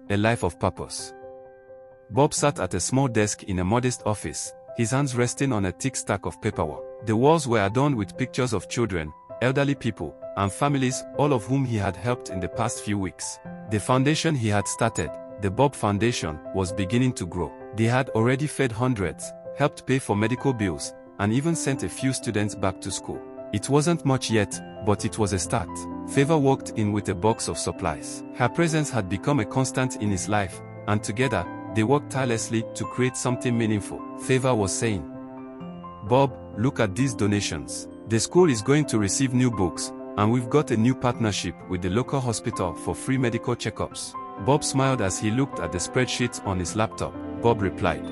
A life of purpose. Bob sat at a small desk in a modest office, his hands resting on a thick stack of paperwork. The walls were adorned with pictures of children, elderly people, and families, all of whom he had helped in the past few weeks. The foundation he had started, the Bob Foundation, was beginning to grow. They had already fed hundreds, helped pay for medical bills, and even sent a few students back to school. It wasn't much yet, but it was a start. Favor walked in with a box of supplies. Her presence had become a constant in his life, and together, they worked tirelessly to create something meaningful. Favor was saying, "Bob, look at these donations. The school is going to receive new books, and we've got a new partnership with the local hospital for free medical checkups." Bob smiled as he looked at the spreadsheets on his laptop. Bob replied,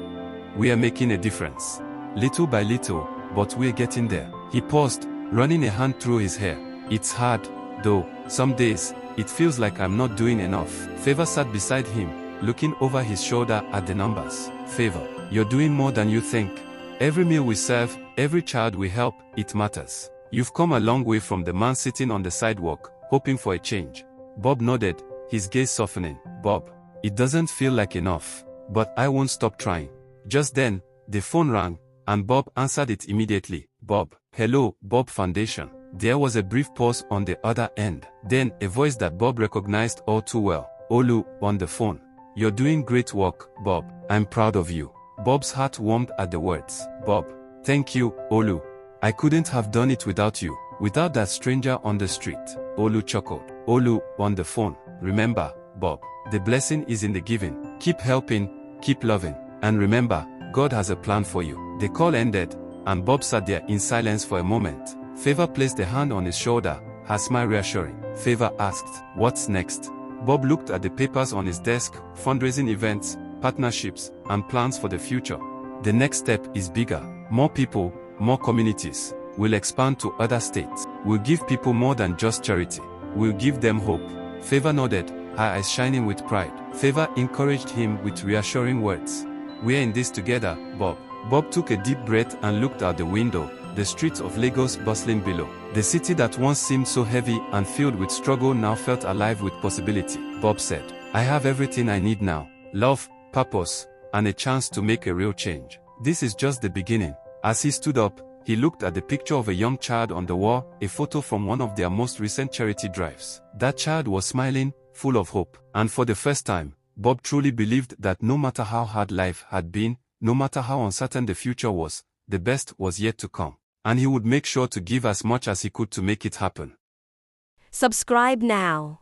"We are making a difference. Little by little, but we're getting there." He paused, running a hand through his hair. "It's hard, though. Some days, it feels like I'm not doing enough." Favor sat beside him, looking over his shoulder at the numbers. "Favor, you're doing more than you think. Every meal we serve, every child we help, it matters. You've come a long way from the man sitting on the sidewalk, hoping for a change." Bob nodded, his gaze softening. "Bob, it doesn't feel like enough, but I won't stop trying." Just then, the phone rang, and Bob answered it immediately. "Bob, hello, Bob Foundation." There was a brief pause on the other end. Then, a voice that Bob recognized all too well. Olu, on the phone. "You're doing great work, Bob. I'm proud of you." Bob's heart warmed at the words. "Bob, thank you, Olu. I couldn't have done it without you, without that stranger on the street." Olu chuckled. Olu, on the phone. "Remember, Bob, the blessing is in the giving. Keep helping, keep loving, and remember, God has a plan for you." The call ended, and Bob sat there in silence for a moment. Favor placed a hand on his shoulder, her smile reassuring. Favor asked, "What's next?" Bob looked at the papers on his desk, fundraising events, partnerships, and plans for the future. "The next step is bigger. More people, more communities. We'll expand to other states. We'll give people more than just charity. We'll give them hope." Favor nodded, her eyes shining with pride. Favor encouraged him with reassuring words. "We're in this together, Bob." Bob took a deep breath and looked out the window, the streets of Lagos bustling below. The city that once seemed so heavy and filled with struggle now felt alive with possibility. Bob said, "I have everything I need now. Love, purpose, and a chance to make a real change. This is just the beginning." As he stood up, he looked at the picture of a young child on the wall, a photo from one of their most recent charity drives. That child was smiling, full of hope. And for the first time, Bob truly believed that no matter how hard life had been, no matter how uncertain the future was, the best was yet to come. And he would make sure to give as much as he could to make it happen. Subscribe now.